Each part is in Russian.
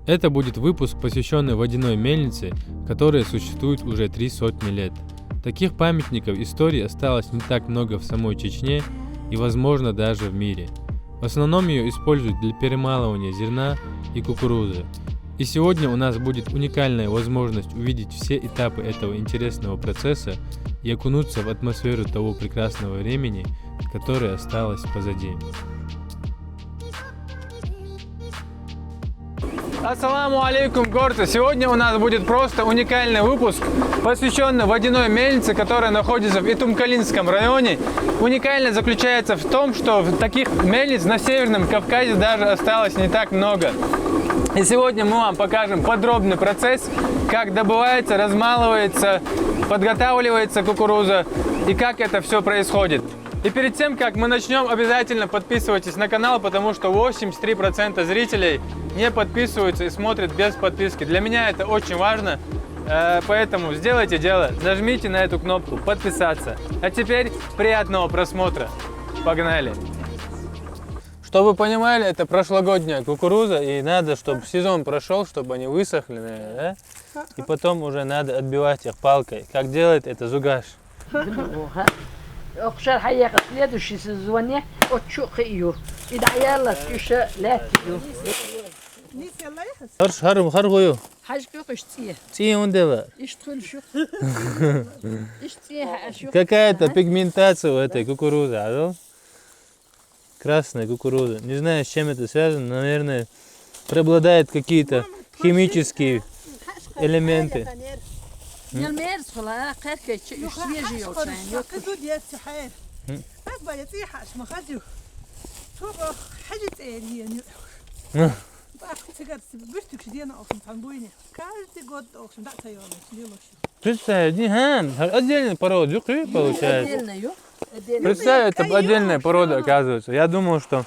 Это будет выпуск, посвященный водяной мельнице, которая существует уже 300 лет. Таких памятников истории осталось не так много в самой Чечне и, возможно, даже в мире. В основном ее используют для перемалывания зерна и кукурузы. И сегодня у нас будет уникальная возможность увидеть все этапы этого интересного процесса и окунуться в атмосферу того прекрасного времени, которое осталось позади. Ассаламу алейкум, горцы! Сегодня у нас будет просто уникальный выпуск, посвященный водяной мельнице, которая находится в Итумкалинском районе. Уникальность заключается в том, что таких мельниц на Северном Кавказе даже осталось не так много. И сегодня мы вам покажем подробный процесс, как добывается, размалывается, подготавливается кукуруза и как это все происходит. И перед тем, как мы начнем, обязательно подписывайтесь на канал, потому что 83% зрителей не подписываются и смотрят без подписки. Для меня это очень важно, поэтому сделайте дело, нажмите на эту кнопку «Подписаться». А теперь приятного просмотра. Погнали! Чтобы вы понимали, это прошлогодняя кукуруза, и надо, чтобы сезон прошел, чтобы они высохли, наверное, да? И потом уже надо отбивать их палкой. Как делает это Зугаш? أقشر حياك سلاد وشي سزوانية وتشوق إيو إذا عيالك إيش لا تيو Хар гою. حاج كوكش تيه Ти ундева. إيش تقول شو إيش تيه شو Какая-то пигментация у этой кукурузы, а? Красная кукуруза. Не знаю, с чем это связано, наверное, преобладают какие-то химические элементы. يا الميرس خلا خير كي يشوي يوشان يكدو ديال السحاب أبا يطيح عش ما خدو شوف حاجة يعني بقى تقدر بيرتك دينا أصلا تنبويني каждый год أصلا да تيارة делаешь. Представь, отдельная порода, жуки получается. отдельно Представь, это отдельная порода, оказывается. Я думал, что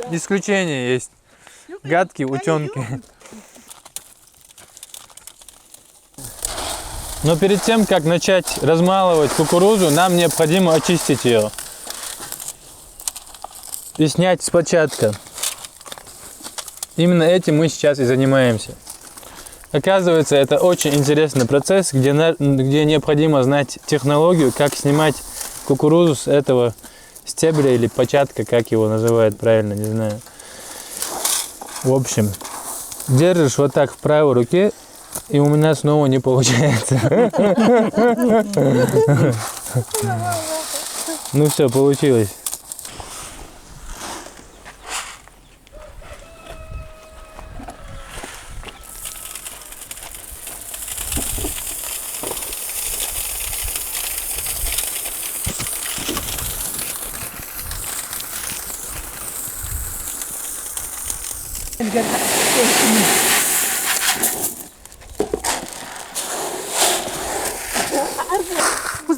исключения есть. Гадкие утенки. Но перед тем, как начать размалывать кукурузу, нам необходимо очистить ее и снять с початка. Именно этим мы сейчас и занимаемся. Оказывается, это очень интересный процесс, где необходимо знать технологию, как снимать кукурузу с этого стебля или початка, как его называют правильно, не знаю. В общем, держишь вот так в правой руке, и у меня снова не получается. Ну все, получилось.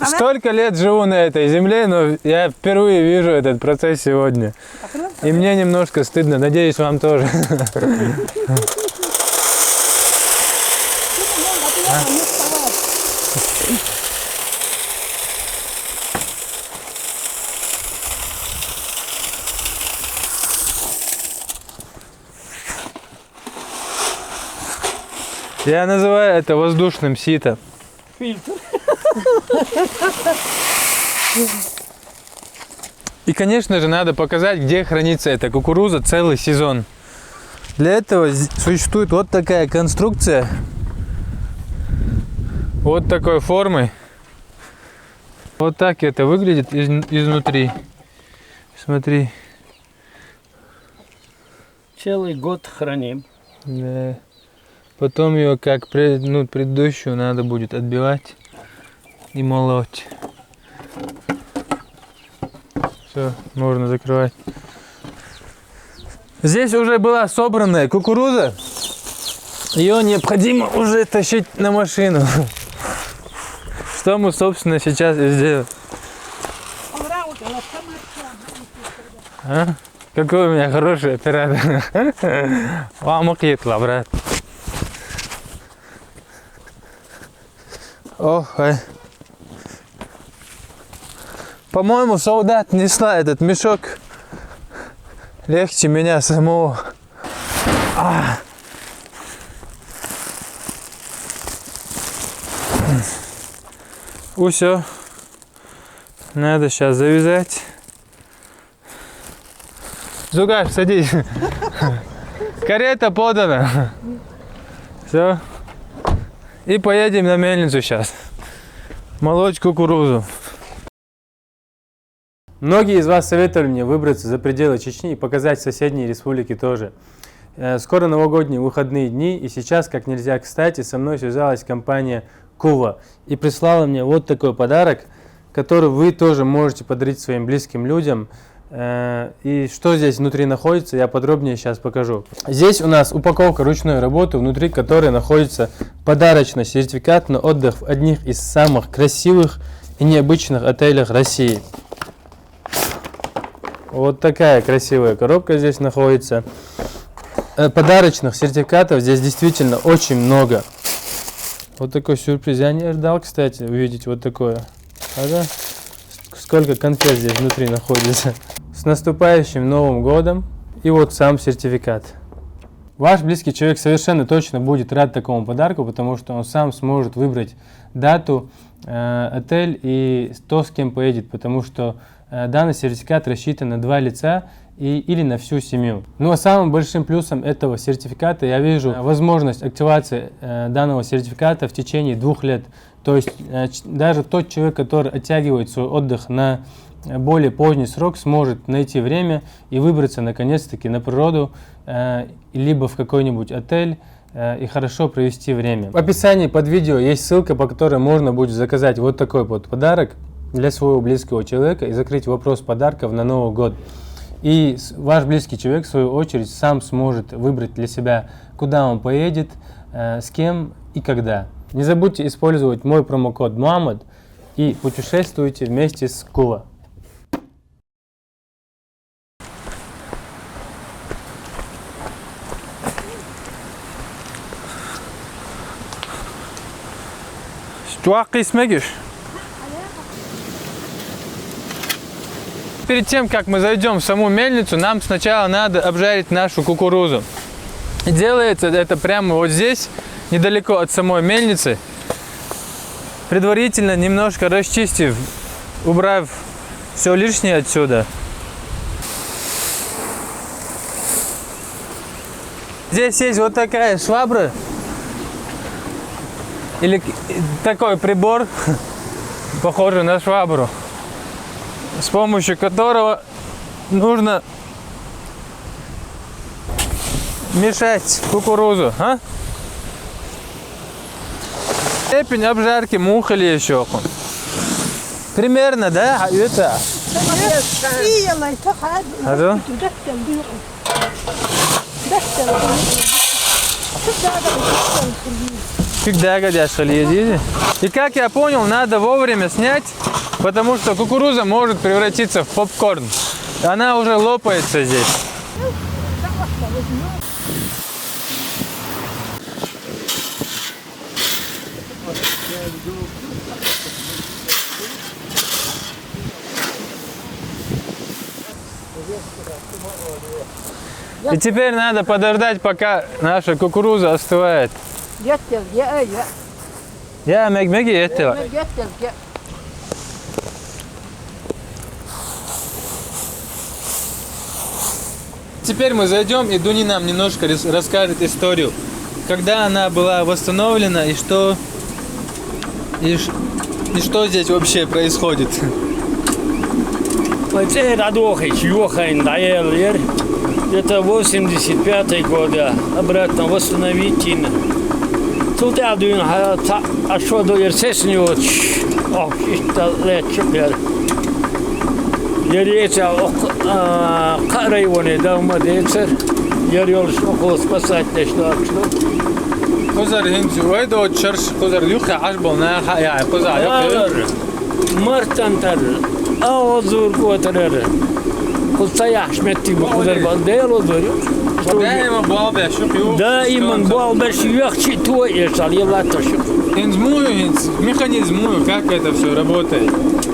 Столько лет живу на этой земле, но я впервые вижу этот процесс сегодня. И мне немножко стыдно, надеюсь, вам тоже. Я называю это воздушным сито. Фильтр. И, конечно же, надо показать, где хранится эта кукуруза целый сезон. Для этого существует вот такая конструкция, вот такой формы. Вот так это выглядит изнутри. Смотри. Целый год храним. Да. Потом ее, как предыдущую, надо будет отбивать и молоть. Все, можно закрывать. Здесь уже была собранная кукуруза. Ее необходимо уже тащить на машину. Что мы, собственно, сейчас и сделаем. А? Какой у меня хороший оператор. Вам окитла, брат. Ох, По-моему, солдат несла этот мешок легче меня самого. Усё. Надо сейчас завязать. Зугаш, садись. Карета подана. Все. И поедем на мельницу сейчас. Молоть кукурузу. Многие из вас советовали мне выбраться за пределы Чечни и показать соседние республики тоже. Скоро новогодние выходные дни, и сейчас, как нельзя кстати, со мной связалась компания Кува и прислала мне вот такой подарок, который вы тоже можете подарить своим близким людям. И что здесь внутри находится, я подробнее сейчас покажу. Здесь у нас упаковка ручной работы, внутри которой находится подарочный сертификат на отдых в одних из самых красивых и необычных отелях России. Вот такая красивая коробка здесь находится. Подарочных сертификатов здесь действительно очень много. Вот такой сюрприз. Я не ожидал, кстати, увидеть вот такое. Ага. Сколько конфет здесь внутри находится. С наступающим Новым годом. И вот сам сертификат. Ваш близкий человек совершенно точно будет рад такому подарку, потому что он сам сможет выбрать дату, отель и то, с кем поедет, потому что данный сертификат рассчитан на 2 лица или на всю семью. Ну а самым большим плюсом этого сертификата я вижу возможность активации данного сертификата в течение 2 лет. То есть даже тот человек, который оттягивает свой отдых на более поздний срок, сможет найти время и выбраться наконец-таки на природу, либо в какой-нибудь отель и хорошо провести время. В описании под видео есть ссылка, по которой можно будет заказать вот такой вот подарок для своего близкого человека и закрыть вопрос подарков на Новый год. И ваш близкий человек, в свою очередь, сам сможет выбрать для себя, куда он поедет, с кем и когда. Не забудьте использовать мой промокод Мухаммад и путешествуйте вместе с Кува. Перед тем, как мы зайдем в саму мельницу, нам сначала надо обжарить нашу кукурузу. И делается это прямо вот здесь, недалеко от самой мельницы, предварительно немножко расчистив, убрав все лишнее отсюда. Здесь есть вот такая швабра, или такой прибор, похожий на швабру, с помощью которого нужно мешать кукурузу. Степень обжарки мухали еще. Примерно, да? Это. И как я понял, надо вовремя снять, потому что кукуруза может превратиться в попкорн. Она уже лопается здесь. И теперь надо подождать, пока наша кукуруза остывает. Я меги этого. Теперь мы зайдем, и Дуни нам немножко расскажет историю, когда она была восстановлена и что здесь вообще происходит. Это 85-й год, обратно восстановить. Тут я думаю, а что до ерсесню, что лечь. Я речал о районе, да, в Мадейцер. Я речал около спасателя, что. Козар хинцу, это чарш, козар юха, аж был на я, козар. Мартантар, а вот зур котер. Кусаяш метти козар балдел озур. Дائما بالبش شوف دائما بالبش يخشي то يشال يلا شوف. Инзмую, механизмую, как это все работает.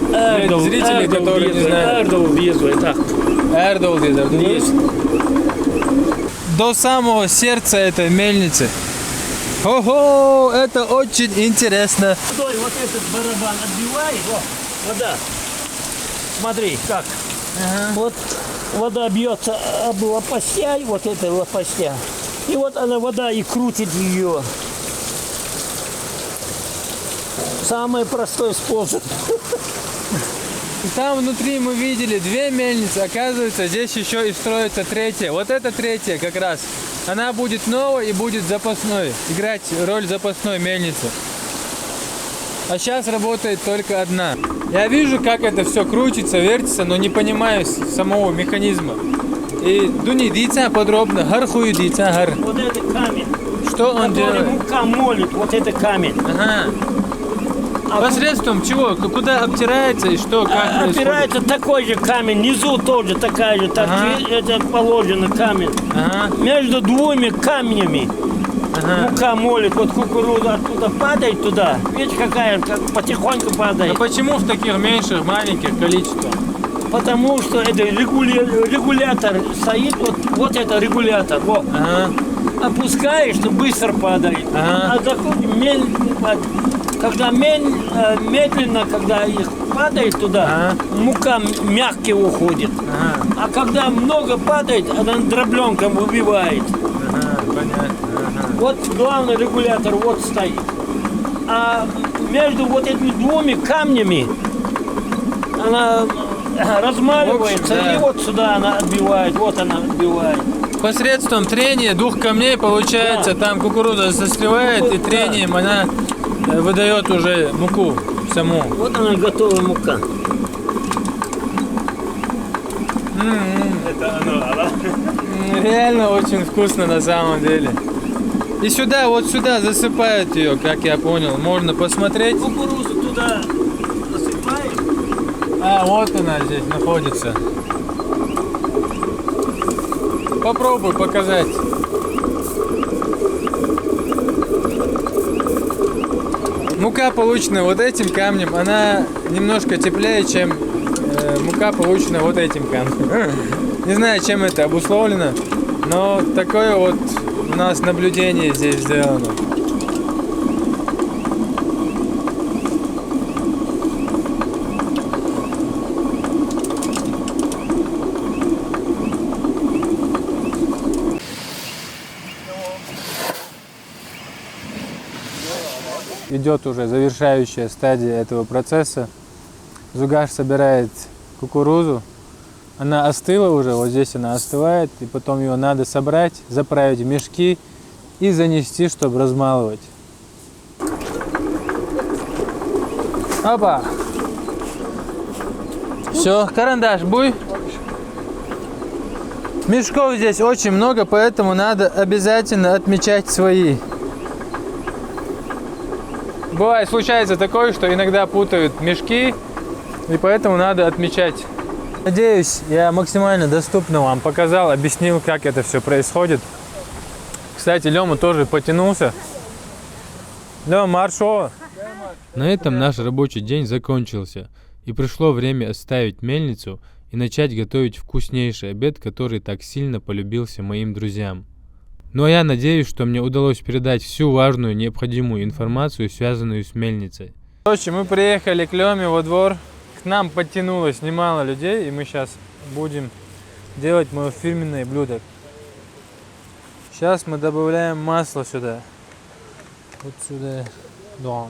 Для зрителей, которые не знают. Эрдол Дизер. До самого сердца этой мельницы Ого, это очень интересно. Водой вот этот барабан отбивает, вот, вода. Смотри, как. Вот вода бьется об лопастя, вот этой лопастя. И вот она, вода, и крутит ее. Самый простой способ. И там внутри мы видели 2 мельницы, оказывается, здесь еще и строится 3-я. Вот эта 3-я как раз, она будет новой и будет запасной, играть роль запасной мельницы. А сейчас работает только одна. Я вижу, как это все крутится, вертится, но не понимаю самого механизма. И Дуни, дитя подробно, гархую дитя гар. Вот это камень. Что он который делает? мука молит, вот это камень. Ага. А Посредством чего? Куда обтирается и что, как происходит? опирается такой же камень, внизу тоже такая же, так это положено камень. Ага. Между 2 камнями мука молит, вот кукуруза оттуда падает туда, видишь какая, как потихоньку А падает. почему в таких меньших, маленьких количествах? Потому что это регулятор стоит, вот это регулятор, вот. Ага. Опускаешь, то быстро падает. Ага. А заходит медленно падает. Когда медленно, когда их падает туда, мука мягкий уходит. Ага. А когда много падает, она дробленком выбивает. Ага, понятно. Ага. Вот главный регулятор вот стоит. А между вот этими 2 камнями она размаливается, В общем, да. и вот сюда она отбивает, вот она отбивает. Посредством трения 2 камней получается, Да. там кукуруза состривает, и Да. трением она выдает уже муку саму. Вот она готовая мука. Реально очень вкусно на самом деле. И сюда, вот сюда засыпают ее, как я понял. Можно посмотреть. Кукурузу туда засыпаешь. А, вот она здесь находится. Попробуй показать. Мука, полученная вот этим камнем, она немножко теплее, чем мука, полученная вот этим камнем. Не знаю, чем это обусловлено, но такое вот у нас наблюдение здесь сделано. Идет уже завершающая стадия этого процесса. Зугаш собирает кукурузу. Она остыла уже, вот здесь она остывает, и потом ее надо собрать, заправить в мешки и занести, чтобы размалывать. Опа! Все, карандаш, буй. Мешков здесь очень много, поэтому надо обязательно отмечать свои. Бывает, случается такое, что иногда путают мешки, и поэтому надо отмечать. Надеюсь, я максимально доступно вам показал, объяснил, как это все происходит. Кстати, Лёма тоже потянулся. Лёма, маршо! На этом наш рабочий день закончился, и пришло время оставить мельницу и начать готовить вкуснейший обед, который так сильно полюбился моим друзьям. Ну а я надеюсь, что мне удалось передать всю важную необходимую информацию, связанную с мельницей. Короче, мы приехали к Лёме во двор. К нам подтянулось немало людей, и мы сейчас будем делать мое фирменное блюдо. Сейчас мы добавляем масло сюда. Вот сюда. Да.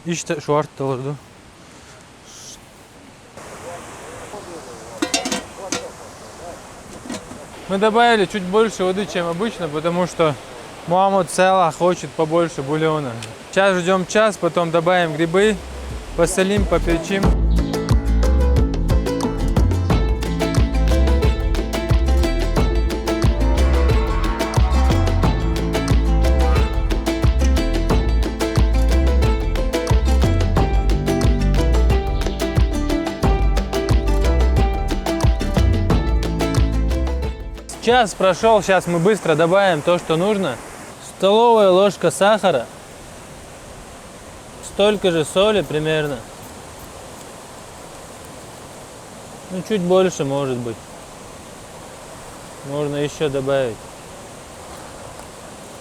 İşte şu arttırdı. Мы добавили чуть больше воды, чем обычно, потому что Мухаммад Салах хочет побольше бульона. Сейчас ждем час, потом добавим грибы, посолим, поперчим. Час прошел, сейчас мы быстро добавим то, что нужно. Столовая ложка сахара, столько же соли примерно. Ну, чуть больше, может быть. Можно еще добавить.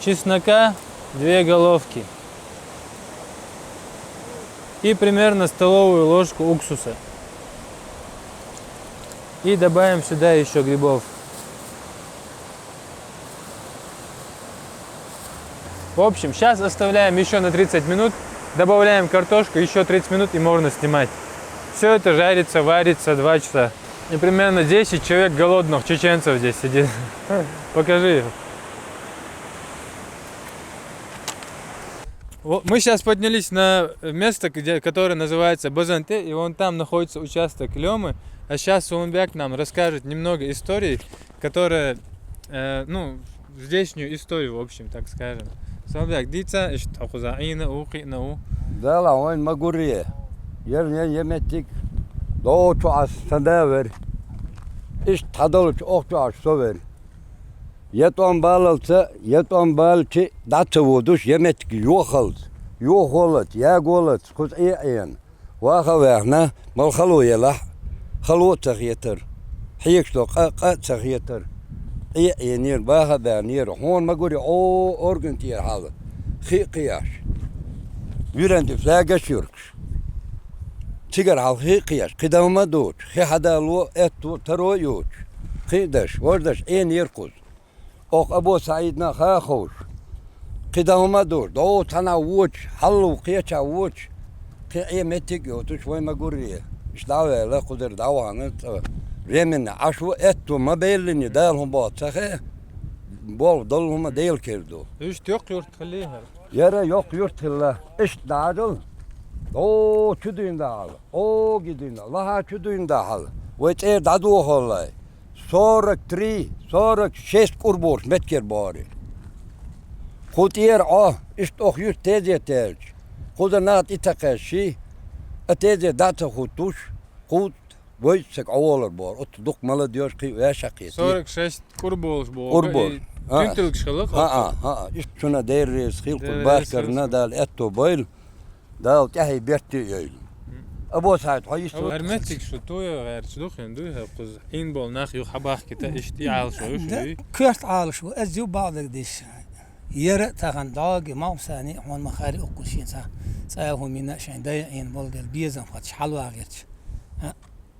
Чеснока 2 головки. И примерно столовую ложку уксуса. И добавим сюда еще грибов. В общем, сейчас оставляем еще на 30 минут. Добавляем картошку, еще 30 минут и можно снимать. Все это жарится, варится 2 часа. И примерно 10 человек голодных чеченцев здесь сидит. Покажи их. Мы сейчас поднялись на место, которое называется Базанте, и вон там находится участок Лёмы. А сейчас Сулумбек нам расскажет немного историй, которые, здешнюю историю, в общем, так скажем. Сулумбек, дица, иштахузаина, ухинау. Да, он Магурия. Yerine yemettik. Doğuçu az sadaver. İş tadılıç okçu az sover. Yeton balılsa, yeton balçı datı vuduş yemettik yok oldu. Yok olut, yak olut. Kuz iyen. Vaha vahna mal halu yelah. Halu tağyetir. Hiyekşlo qa tağyetir. İyen yer, vaha ben yer. Hon Maguri o organ tiyer halı. Qiyas. Yürendi flagaş yurkş. تيجر على هي قياس كده ما دوش هي حدا لو اتو ترو يوش قيدش وردش اين يرقص اوق ابو سعيدنا خاخوش كده ما دوش دو تنا ووش حلو قياچا ووش قي اي متيك يوتش وين ما قريه مش دعوه لا قدر دعوه انت ريمن عشو اتو ما بيلني دالهم بات صحيح بول دولهم ديل كردو ايش يقير تخليها يرى yok yurt الله ايش دادل O çüdüğünde hal, o gidin, Allah'a çüdüğünde hal. Ve çer dadu olay. Sorak 3, sorak 6 kurboş metker bari. Kutiyer işte o yüz teze telç. Kudanat itakaşı, teze data hutuş, kut boysak avalar bar. Ot dokmalı diyor ki ve şakiyet. 46 kurboş bu. Kurboş. Tüntülük şalık. Ha. İşte şuna değeriz, hilkul başkarına dal etto boyl. Да, тяхи берти ёйл. Або сайт хайш. Арметик şu toya verçduk yendu haqız in bol nax yu xabaq kita ishtial şu. كرت عال شو أزيو بعض قديش يرى تغن داغ ما ثاني هون مخاري أقوشين ساهم من شين داين بولد البيزن فتش حلوة غيرش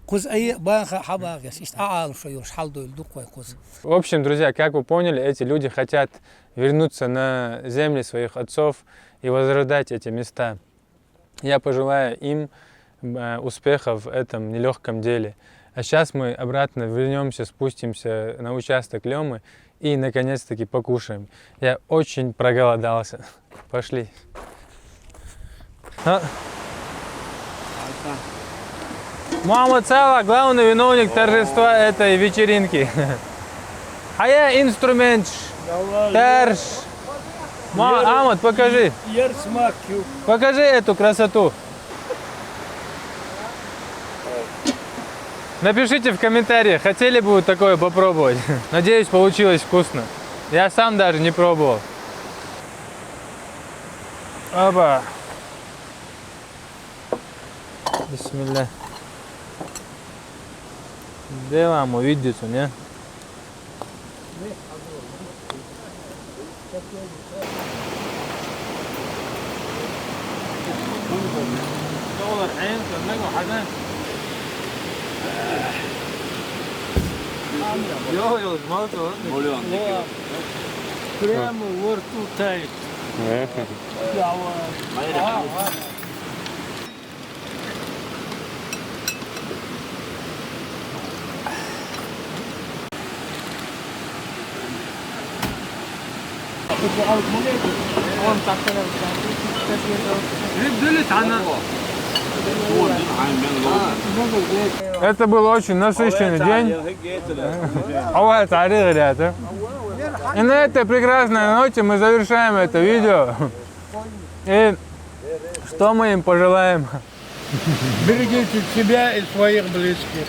قز أي باخ حبا غيرش إشت عال شو يرش حل دول دقوي قز. В общем, друзья, как вы поняли, эти люди хотят вернуться на земли своих отцов и возродать эти места. Я пожелаю им успехов в этом нелегком деле. А сейчас мы обратно вернемся, спустимся на участок Лёмы и наконец-таки покушаем. Я очень проголодался. Пошли. Мухаммад Сала, главный виновник торжества этой вечеринки. А я инструмент. Терш. Амад, покажи. Покажи эту красоту. Напишите в комментариях, хотели бы вы такое попробовать. Надеюсь, получилось вкусно. Я сам даже не пробовал. Опа. Бисмилля. Делаем увидицу, не? دولار عين كنقو حدا يو زمالتو Прямо во рту тает. Это был очень насыщенный день. И на этой прекрасной ноте мы завершаем это видео. И что мы им пожелаем? Берегите себя и своих близких.